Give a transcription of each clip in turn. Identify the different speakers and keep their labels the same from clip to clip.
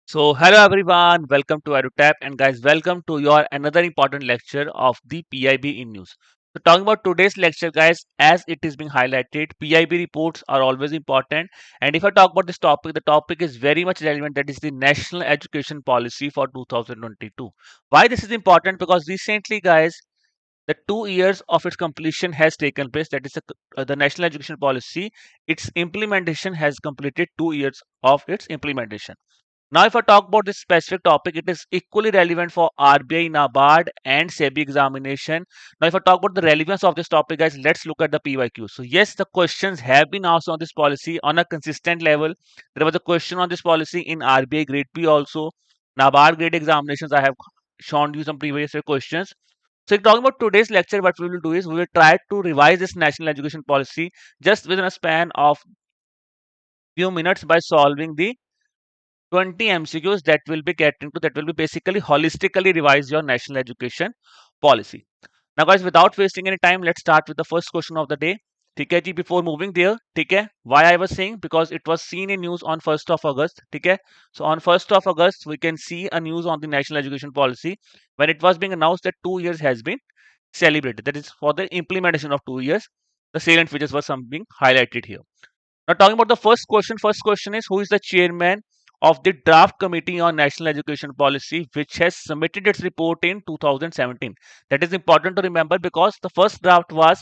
Speaker 1: So, hello everyone, welcome to EduTap, and guys, welcome to your another important lecture of the PIB in news. So, talking about today's lecture, guys, as it is being highlighted, PIB reports are always important. And if I talk about this topic, the topic is very much relevant. That is the National Education Policy for 2022. Why this is important? Because recently, guys, the 2 years of its completion has taken place. That is the National Education Policy. Its implementation has completed 2 years of its implementation. Now, if I talk about this specific topic, it is equally relevant for RBI, NABARD, and SEBI examination. Now, if I talk about the relevance of this topic, guys, let's look at the PYQ. So, yes, the questions have been asked on this policy on a consistent level. There was a question on this policy in RBI Grade B also. NABARD grade examinations, I have shown you some previous year questions. So, talking about today's lecture, what we will do is we will try to revise this national education policy just within a span of few minutes by solving the 20 MCQs that will be getting to that will be basically holistically revise your national education policy. Now, guys, without wasting any time, let's start with the first question of the day. ठीक है जी, before moving there, ठीक है, why I was saying, because it was seen in news on 1st of August, ठीक है. So on 1st of August, we can see a news on the national education policy when it was being announced that 2 years has been celebrated. That is for the implementation of 2 years. The salient features were some being highlighted here. Now, talking about the first question is who is the chairman of the draft committee on national education policy, which has submitted its report in 2017. That is important to remember because the first draft was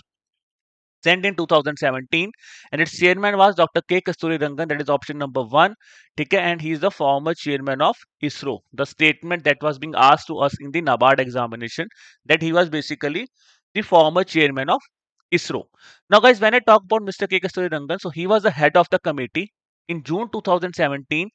Speaker 1: sent in 2017 and its chairman was Dr. K. Kasturi Rangan. That is option number one. Okay, and he is the former chairman of ISRO. The statement that was being asked to us in the NABARD examination that he was basically the former chairman of ISRO. Now, guys, when I talk about Mr. K. Kasturi Rangan, so he was the head of the committee. In June 2017,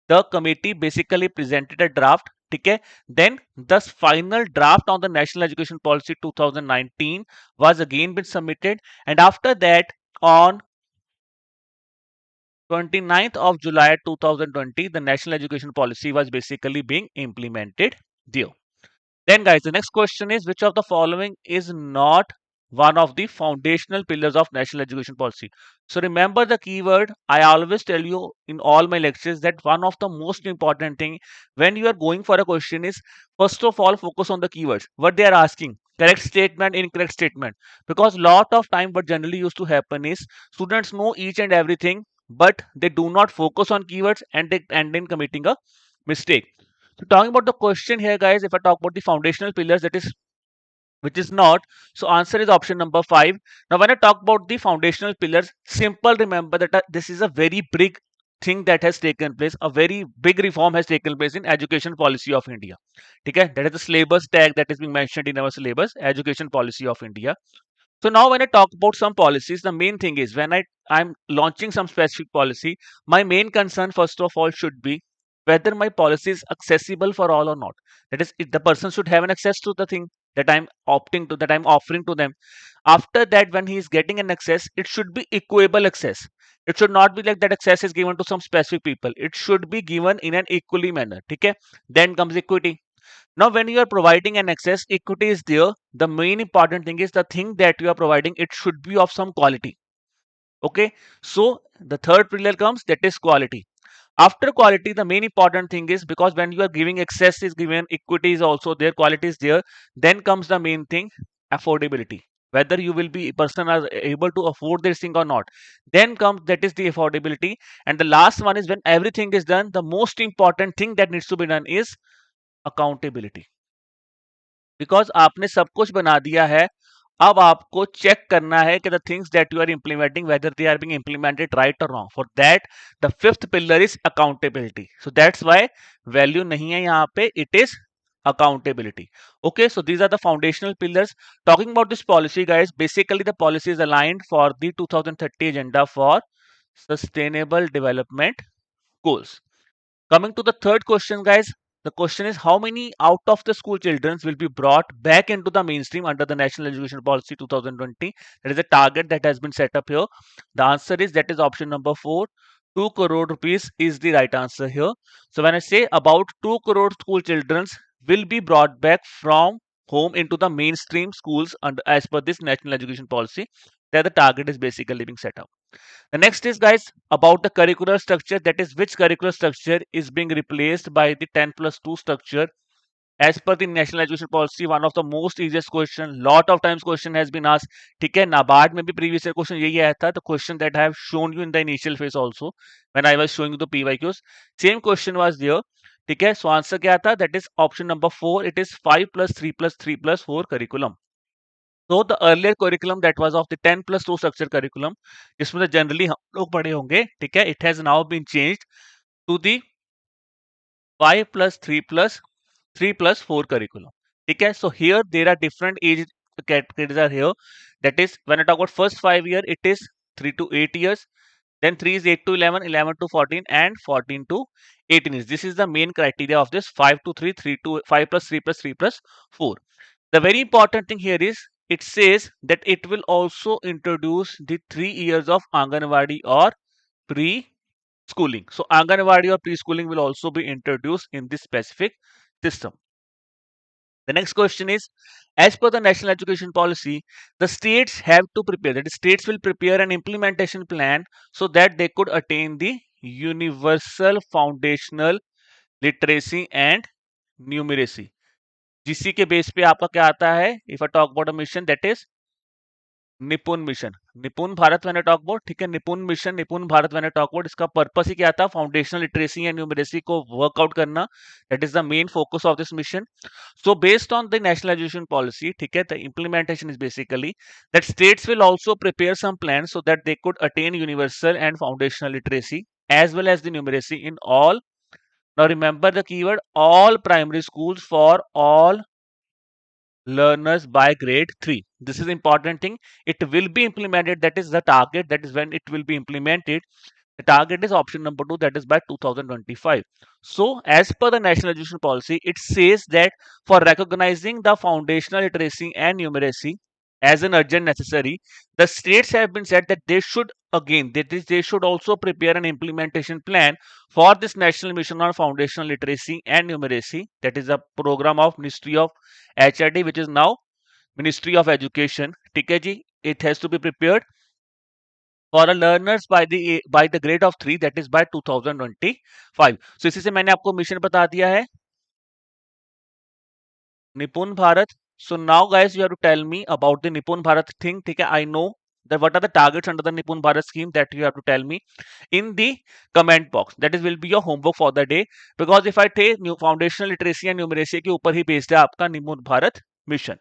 Speaker 1: the committee basically presented a draft. Okay, then the final draft on the National Education Policy 2019 was again been submitted, and after that, on 29th of July 2020, the National Education Policy was basically being implemented there. Then, guys, the next question is which of the following is not one of the foundational pillars of national education policy? So, remember the keyword. I always tell you in all my lectures that one of the most important thing when you are going for a question is first of all focus on the keywords. What they are asking, correct statement, incorrect statement. Because lot of time, what generally used to happen is students know each and everything, but they do not focus on keywords and they end in committing a mistake. So talking about the question here, guys, if I talk about the foundational pillars, that is which is not. So answer is option number five. Now, when I talk about the foundational pillars, simple remember that this is a very big thing that has taken place. A very big reform has taken place in education policy of India. Okay, that is the syllabus tag that is being mentioned in our syllabus, education policy of India. So now when I talk about some policies, the main thing is when I'm launching some specific policy, my main concern first of all should be whether my policy is accessible for all or not. That is, if the person should have an access to the thing that I'm opting to, that I'm offering to them. After that, when he is getting an access, it should be equable access. It should not be like that access is given to some specific people. It should be given in an equally manner. Okay? Then comes equity. Now, when you are providing an access, equity is there. The main important thing is the thing that you are providing, it should be of some quality. Okay. So the third pillar comes, that is quality. After quality, the main important thing is because when you are giving access is given, equity is also there, quality is there. Then comes the main thing, affordability. Whether you will be person are able to afford this thing or not. Then comes that is the affordability. And the last one is when everything is done, the most important thing that needs to be done is accountability. Because आपने सब कुछ बना दिया है. अब आपको check करना है कि the things that you are implementing whether they are being implemented right और wrong. For that the fifth pillar is accountability. So that's why value नहीं है यहाँ पे, it is accountability. Okay, so these are the foundational pillars. Talking about this policy, guys, basically the policy is aligned for the 2030 agenda for sustainable development goals. Coming to the third question, guys, the question is how many out of the school children will be brought back into the mainstream under the National Education Policy 2020? That is a target that has been set up here. The answer is that is option number four. 2 crore rupees is the right answer here. So when I say about 2 crore school children will be brought back from home into the mainstream schools under, as per this National Education Policy, that the target is basically being set up. The next is, guys, about the curricular structure, that is which curricular structure is being replaced by the 10 plus 2 structure as per the national education policy. One of the most easiest question, lot of times question has been asked. ठीक है, नाबार्ड में भी previous year question यही आया था. The question that I have shown you in the initial phase also when I was showing you the PYQs, same question was there. ठीक है, so answer क्या था? That is option number 4. It is 5 plus 3 plus 3 plus 4 curriculum. So the earlier curriculum that was of the 10 plus 2 structure curriculum, जिसमें generally हम लोग पढ़े होंगे, ठीक है, it has now been changed to the 5 plus 3 plus 3 plus 4 curriculum. Okay, so here there are different age categories are here. That is, when I talk about first 5 year, it is 3 to 8 years. Then 3 is 8 to 11, 11 to 14, and 14 to 18 years. This is the main criteria of this 5 to 3, 3 to 5 plus 3 plus 3 plus 4. The very important thing here is it says that it will also introduce the 3 years of Anganwadi or pre-schooling. So Anganwadi or preschooling will also be introduced in this specific system. The next question is, as per the national education policy, the states have to prepare, that is, states will prepare an implementation plan so that they could attain the universal foundational literacy and numeracy. जिसी के base पे आपका क्या आता है? If I talk about a mission, that is निपुण mission, निपुण भारत मैंने टॉक अबाउट, ठीक है, निपुण मिशन, निपुण भारत मैंने टॉक अबाउट, इसका पर्पस ही क्या था? फाउंडेशनल लिटरेसी एंड न्यूमरेसी को वर्कआउट करना. That is the main focus of this mission. So based on the national education policy, ठीक है, the implementation is basically that states will also prepare some plans so that they could attain universal and foundational literacy as well as the numeracy in all. Now remember the keyword all primary schools for all learners by grade 3. This is important thing. It will be implemented, that is the target, that is when it will be implemented. The target is option number 2, that is by 2025. So as per the national education policy, it says that for recognizing the foundational literacy and numeracy as an urgent necessary, the states have been said that they should, again, that is, they should also prepare an implementation plan for this national mission on foundational literacy and numeracy. That is a program of Ministry of HRD, which is now Ministry of Education. ठीक है जी, it has to be prepared for a learners by the grade of 3, that is by 2025. So इसी से मैंने आपको mission बता दिया है निपुण Bharat. So now guys, you have to tell me about the Nipun Bharat thing. ठीक है, I know that what are the targets under the Nipun Bharat scheme, that you have to tell me in the comment box. That is will be your homework for the day, because if I take new foundational literacy and numeracy के ऊपर ही based है आपका निपुण Bharat mission.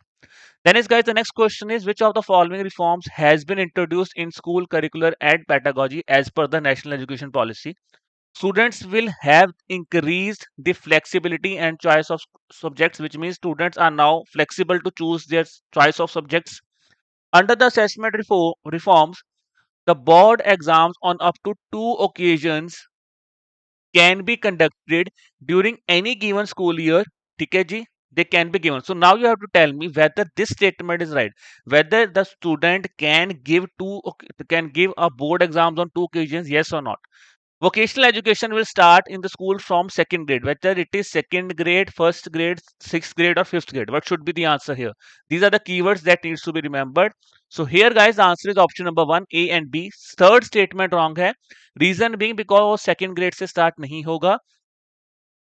Speaker 1: Then is, guys, the next question is, which of the following reforms has been introduced in school curricular and pedagogy as per the national education policy? Students will have increased the flexibility and choice of subjects, which means students are now flexible to choose their choice of subjects. Under the assessment reforms, the board exams on up to 2 occasions can be conducted during any given school year. ठीक है जी, they can be given. So now you have to tell me whether this statement is right, whether the student can give a board exams on 2 occasions, yes or not. Vocational education will start in the school from second grade, whether it is second grade, first grade, sixth grade, or fifth grade. What should be the answer here? These are the keywords that needs to be remembered. So here, guys, the answer is option number 1, A and B. Third statement wrong है. Reason being because second grade से start नहीं होगा.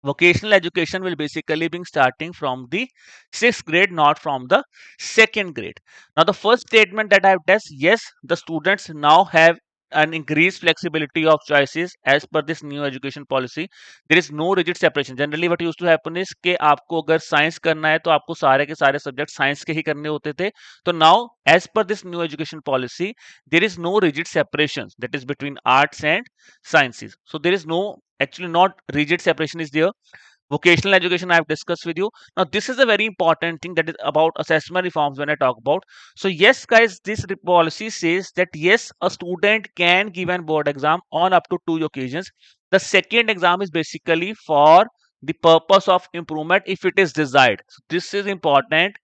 Speaker 1: Vocational education will basically be starting from the 6th grade, not from the second grade. Now the first statement that I have tested, yes, the students now have an increased flexibility of choices as per this new education policy. There is no rigid separation. Generally what used to happen is कि आपको अगर science करना है तो आपको सारे के सारे सब्जेक्ट साइंस के ही करने होते थे. तो now as per this new education policy, there is no rigid separation, that is between arts and sciences. So there is no, actually not rigid separation is there. Vocational education I have discussed with you. Now this is a very important thing, that is about assessment reforms when I talk about. So yes, guys, this policy says that yes, a student can give an board exam on up to 2 occasions. The second exam is basically for the purpose of improvement if it is desired. So this is important.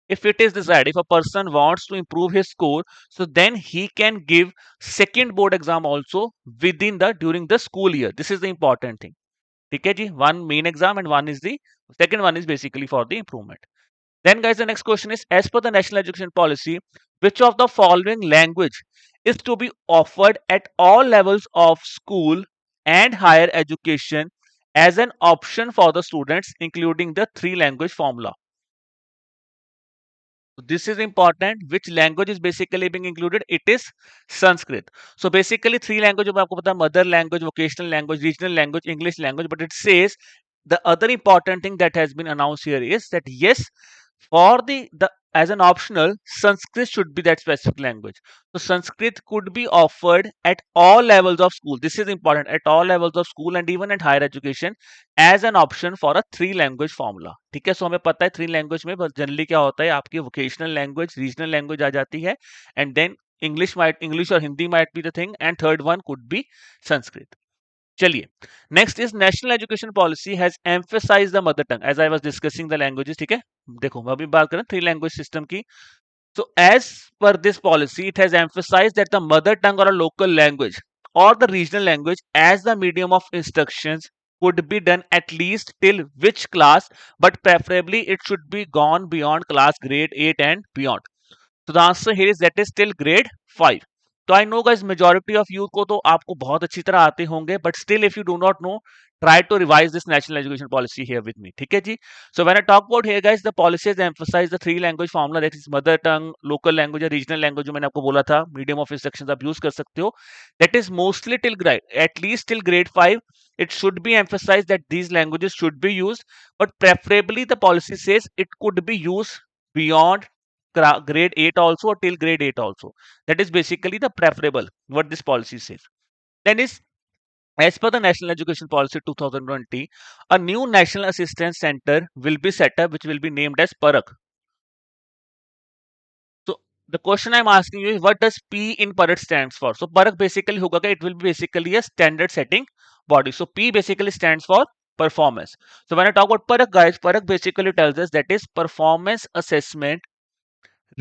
Speaker 1: If it is desired, if a person wants to improve his score, so then he can give second board exam also within the during the school year. This is the important thing. ठीक है जी, one main exam and one is the second one is basically for the improvement. Then guys, the next question is, as per the national education policy, which of the following language is to be offered at all levels of school and higher education as an option for the students, including the three language formula? This is important. Which language is basically being included? It is Sanskrit. So basically three language जो मैं आपको पता mother language, vocational language, regional language, English language. But it says the other important thing that has been announced here is that yes, for the as an optional, Sanskrit should be that specific language. So Sanskrit could be offered at all levels of school. This is important, at all levels of school and even at higher education as an option for a three language formula. ठीक है, सो हमें पता है three language में generally क्या होता है, आपकी वोकेशनल लैंग्वेज, रीजनल लैंग्वेज आ जाती है, एंड देन इंग्लिश और Hindi might be the thing, and third one could be Sanskrit. चलिए, next is national education policy has emphasise the mother tongue as I was discussing the languages. ठीक है, देखो मैं अभी बात करें थ्री लैंग्वेज सिस्टम की. So as per this policy, it has emphasized that the mother tongue or a local language or the regional language as the medium of instructions could be done at least till which class, but preferably it should be gone beyond class grade 8 and beyond. So the answer here is that is till grade 5. तो I know guys majority of youth को तो आपको बहुत अच्छी तरह आते होंगे, but still if you do not know, try to revise this national education policy here with me. ठीक है जी. So when I talk about here guys, the policy has emphasized the three language formula, that is mother tongue, local language या regional language जो मैंने आपको बोला था, medium of instructions आप use कर सकते हो. That is mostly till grade, at least till grade 5. It should be emphasized that these languages should be used, but preferably the policy says it could be used beyond grade 8 also, or till grade 8 also. That is basically the preferable what this policy says. Then is, as per the National Education Policy 2020, a new National Assistance Center will be set up, which will be named as PARAK. So the question I'm asking you is, what does P in PARAK stands for? So PARAK basically hoga कि it will be basically a standard setting body. So P basically stands for performance. So when I talk about PARAK guys, PARAK basically tells us that is performance assessment,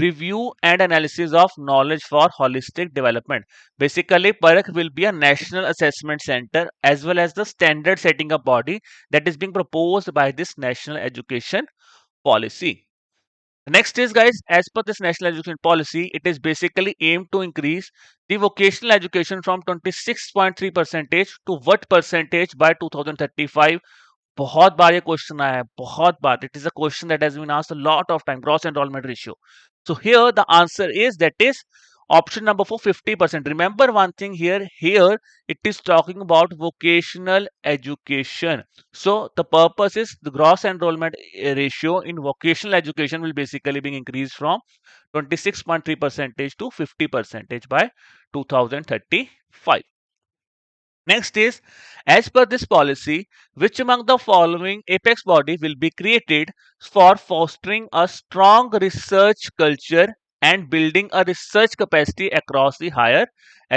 Speaker 1: review and analysis of knowledge for holistic development. Basically, PARAK will be a national assessment center as well as the standard setting up body that is being proposed by this national education policy. Next is guys, as per this national education policy, it is basically aimed to increase the vocational education from 26.3 percentage to what percentage by 2035. बहुत बार ये question आया है, बहुत बार. It is a question that has been asked a lot of time. Gross enrolment ratio. So here the answer is that is option number 4, 50%. Remember one thing here, here it is talking about vocational education. So the purpose is the gross enrollment ratio in vocational education will basically be increased from 26.3 percentage to 50 percentage by 2035. Next is, as per this policy, which among the following apex body will be created for fostering a strong research culture and building a research capacity across the higher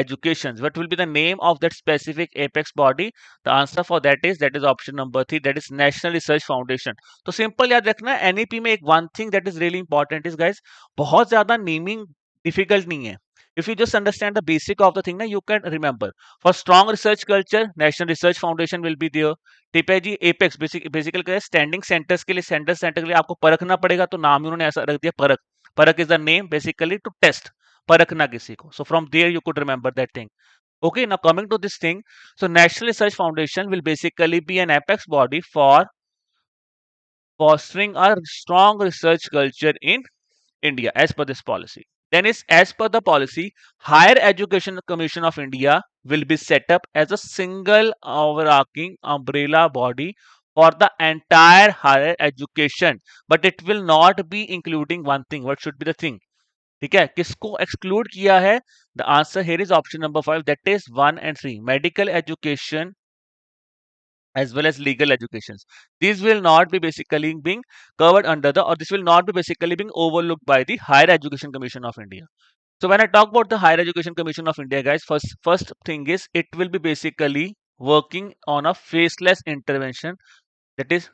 Speaker 1: educations? What will be the name of that specific apex body? The answer for that is option number 3, that is National Research Foundation. तो simple याद रखना, NEP में एक one thing that is really important is guys, बहुत ज्यादा naming difficult नहीं है. If you just understand the basic of the thing, ना, you can remember. For strong research culture, National Research Foundation will be there. ठीक है जी. Apex basically क्या है, standing centres के लिए, सेंटर के लिए आपको परखना पड़ेगा, तो नाम उन्होंने ऐसा रख दिया Parakh. Parakh is the name basically to test, परखना किसी को. So from there you could remember that thing. Okay, now coming to this thing, so National Research Foundation will basically be an apex body for fostering a strong research culture in India as per this policy. Then is, as per the policy, Higher Education Commission of India will be set up as a single overarching umbrella body for the entire higher education, but it will not be including one thing. What should be the thing? ठीक है, किसको exclude किया है? The answer here is option number 5, that is 1 and 3, medical education as well as legal educations. These will not be basically being covered under the, or this will not be basically being overlooked by the Higher Education Commission of India. So when I talk about the Higher Education Commission of India, guys, first thing is it will be basically working on a faceless intervention. That is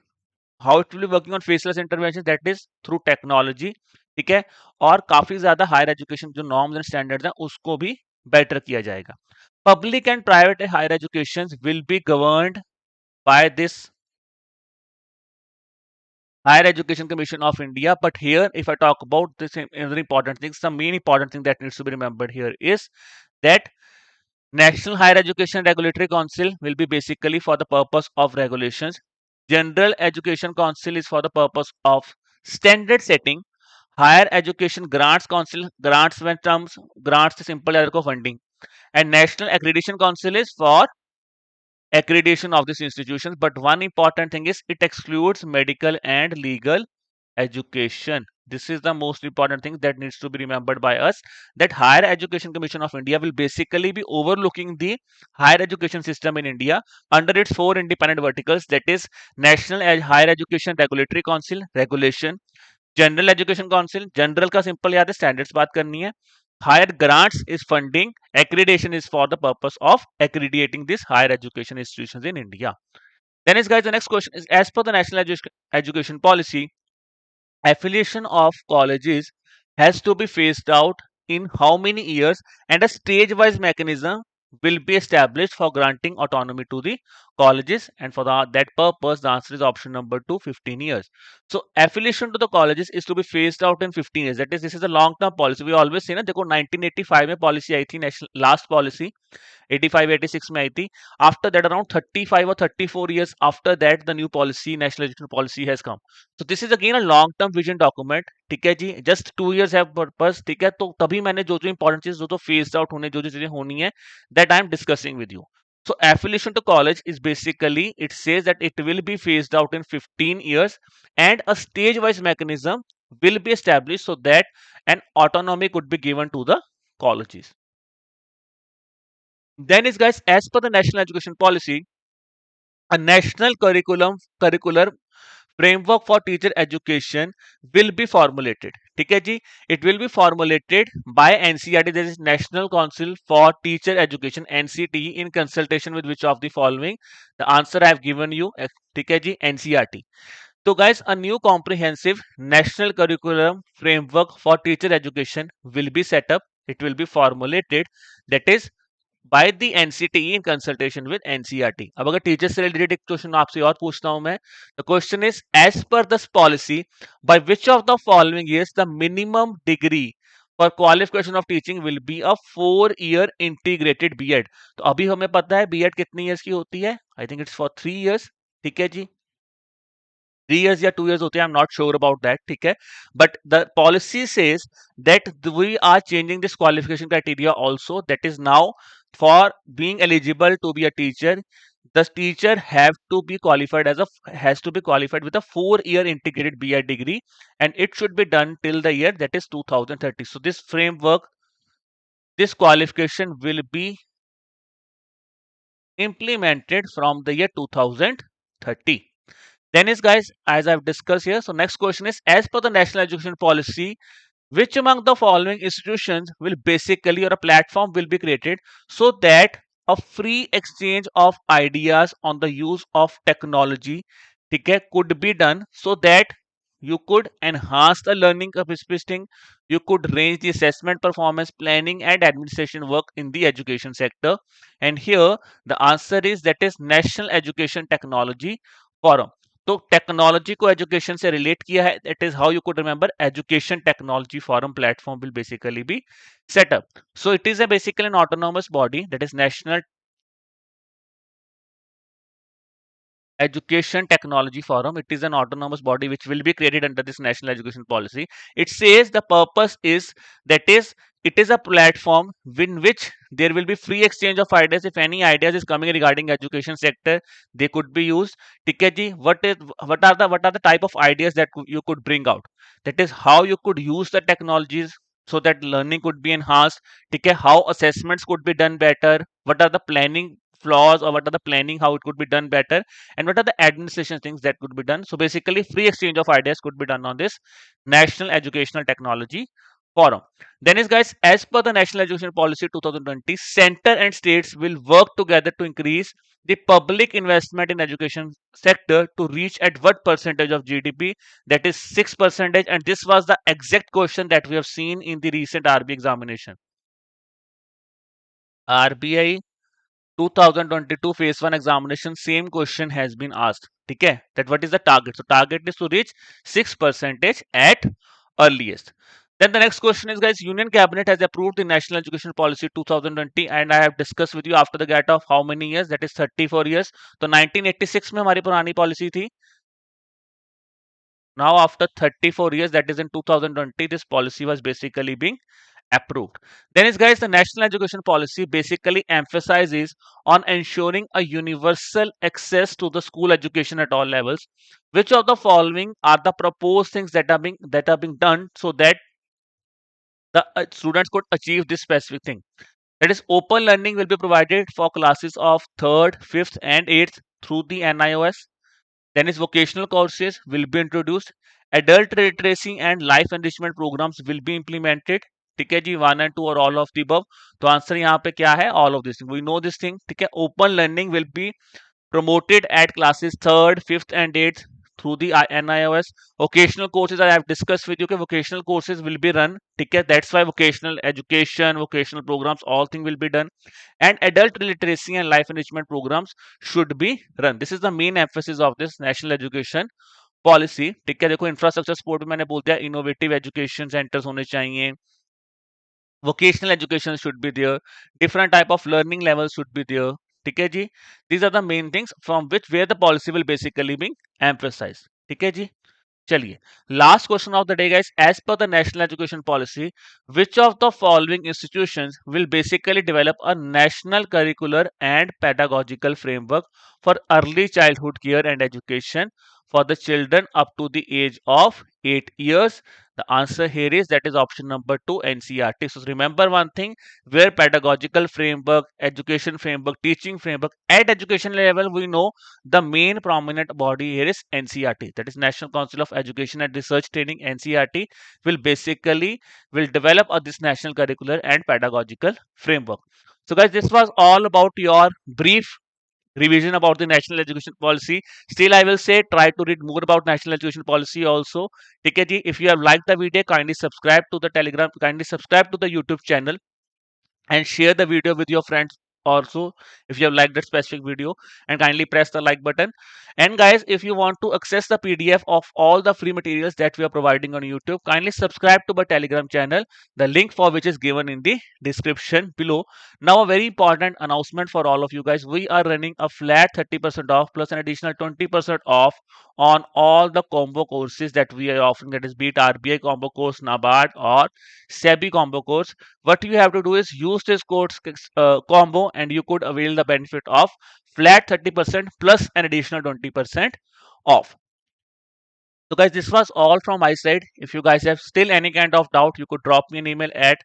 Speaker 1: how it will be working on faceless intervention, that is through technology. ठीक है, और काफी ज्यादा higher education जो norms and standards हैं उसको भी better किया जाएगा. Public and private higher education will be governed by this Higher Education Commission of India. But here, if I talk about this another important thing, some main important thing that needs to be remembered here is that National Higher Education Regulatory Council will be basically for the purpose of regulations. General Education Council is for the purpose of standard setting. Higher Education Grants Council grants when terms grants the simple error of funding, and National Accreditation Council is for accreditation of these institutions. But one important thing is it excludes medical and legal education. This is the most important thing that needs to be remembered by us, that Higher Education Commission of India will basically be overlooking the higher education system in India under its four independent verticals, that is National Higher Education Regulatory Council regulation, general education council general का simple याद है standards बात करनी है, higher grants is funding, accreditation is for the purpose of accrediting these higher education institutions in India. Then is guys, the next question is, as per the national education policy, affiliation of colleges has to be phased out in how many years, and a stage wise mechanism will be established for granting autonomy to the colleges, and for that purpose the answer is option number 2, 15 years. So affiliation to the colleges is to be phased out in 15 years, that is this is a long term policy. We always say na देखो 1985 में policy आई थी, national last policy 85-86 में आई थी. After that, around 35 or 34 years after that, the new policy, national education policy has come. So this is again a long term vision document. ठीक है जी, just 2 years have purpose. ठीक है, तो तभी मैंने जो जो important चीज जो phased out होने जो जो चीजें होनी है, that I am discussing with you. So affiliation to college is basically, it says that it will be phased out in 15 years and a stage wise mechanism will be established so that an autonomy could be given to the colleges. Then is guys, as per the national education policy, a national curricular framework for teacher education will be formulated. ठीक है जी, it will be formulated by NCERT, that is National Council for Teacher Education, NCTE, in consultation with which of the following? The answer I have given you. ठीक है जी, NCERT. So guys, a new comprehensive national curriculum framework for teacher education will be set up. It will be formulated, that is by the NCTE in consultation with NCERT. अब अगर teacher से related एक question आपसे और पूछता हूं मैं, the question is, as per this policy, by which of the following years the minimum degree for qualification of teaching will be a 4-year integrated B.Ed. तो अभी हमें पता है B.Ed कितनी years की होती है, I think it's for 3 years. ठीक है जी, 3 years या 2 years होते हैं, I'm not sure about that. ठीक है, but the policy says that we are changing this qualification criteria also, that is now for being eligible to be a teacher, the teacher have to be qualified as a has to be qualified with a 4-year integrated B.Ed degree, and it should be done till the year that is 2030. So this framework, this qualification will be implemented from the year 2030. Then is guys, as I've discussed here, so next question is, as per the national education policy, which among the following institutions will basically, or a platform will be created so that a free exchange of ideas on the use of technology, ठीक है, could be done, so that you could enhance the learning capacity, you could range the assessment, performance, planning and administration work in the education sector. And here the answer is, that is National Education Technology Forum. तो technology को education से relate किया है, that is how you could remember education technology forum platform will basically be set up. So it is a basically an autonomous body, that is national Education Technology Forum. It is an autonomous body which will be created under this national education policy. It says the purpose is, that is, it is a platform in which there will be free exchange of ideas. If any ideas is coming regarding education sector, they could be used. ठीक है जी, what are the type of ideas that you could bring out? That is how you could use the technologies so that learning could be enhanced. ठीक है, how assessments could be done better. What are the planning flaws, or what are the planning how it could be done better, and what are the administration things that could be done. So basically free exchange of ideas could be done on this National Educational Technology Forum. Then is guys, as per the National Education Policy 2020, center and states will work together to increase the public investment in education sector to reach at what percentage of GDP? That is 6%, and this was the exact question that we have seen in the recent RBI examination. RBI 2022 phase 1 examination, same question has been asked. ठीक है, that what is the target? So target is to reach 6% at earliest. Then the next question is, guys, Union Cabinet has approved the National Education Policy 2020, and I have discussed with you after the gap of how many years? That is 34 years. तो 1986 में हमारी पुरानी policy थी. Now after 34 years, that is in 2020, this policy was basically being approved. Then is, guys, the national education policy basically emphasizes on ensuring a universal access to the school education at all levels. Which of the following are the proposed things that are being done so that the students could achieve this specific thing? That is, open learning will be provided for classes of 3rd, 5th and 8th through the NIOS. Then is vocational courses will be introduced. Adult literacy and life enrichment programs will be implemented. ठीक है जी, 1 and 2 और all of the above. तो answer यहाँ पे क्या है? All of this thing. We know this thing. ठीक है, open learning will be promoted at classes 3rd, 5th and 8th through the NIOS. Vocational courses, I have discussed with you that vocational courses will be run. ठीक है, that's why vocational education, vocational programs, all things will be done. And adult literacy and life enrichment programs should be run. This is the main emphasis of this national education policy. ठीक है, देखो infrastructure support में मैंने बोल दिया, innovative education centres होने चाहिए, vocational education should be there, different type of learning levels should be there. ठीक है जी, these are the main things from which where the policy will basically be emphasized. ठीक है जी, चलिए, last question of the day, guys. As per the national education policy, which of the following institutions will basically develop a national curricular and pedagogical framework for early childhood care and education for the children up to the age of 8 years? The answer here is, that is option number 2, NCRT. So remember one thing, where pedagogical framework, education framework, teaching framework at education level, we know the main prominent body here is NCRT, that is National Council of Education and Research Training. NCRT will basically will develop this national curricular and pedagogical framework. So guys, this was all about your brief revision about the national education policy. Still, I will say try to read more about national education policy also. Okay ji, if you have liked the video, kindly subscribe to the telegram, kindly subscribe to the YouTube channel and share the video with your friends also if you have liked that specific video, and kindly press the like button. And guys, if you want to access the PDF of all the free materials that we are providing on YouTube, kindly subscribe to my Telegram channel, the link for which is given in the description below. Now a very important announcement for all of you guys, we are running a flat 30% off plus an additional 20% off on all the combo courses that we are offering, that is be it RBI combo course, NABARD or SEBI combo course. What you have to do is use this code combo and you could avail the benefit of flat 30% plus an additional 20% off. So guys, this was all from my side. If you guys have still any kind of doubt, you could drop me an email at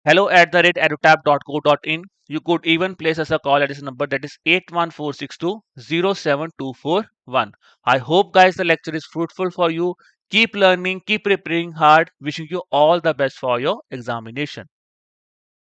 Speaker 1: hello@edutap.co.in. You could even place us a call at this number, that is 81462 I hope guys the lecture is fruitful for you. Keep learning, keep preparing hard. Wishing you all the best for your examination.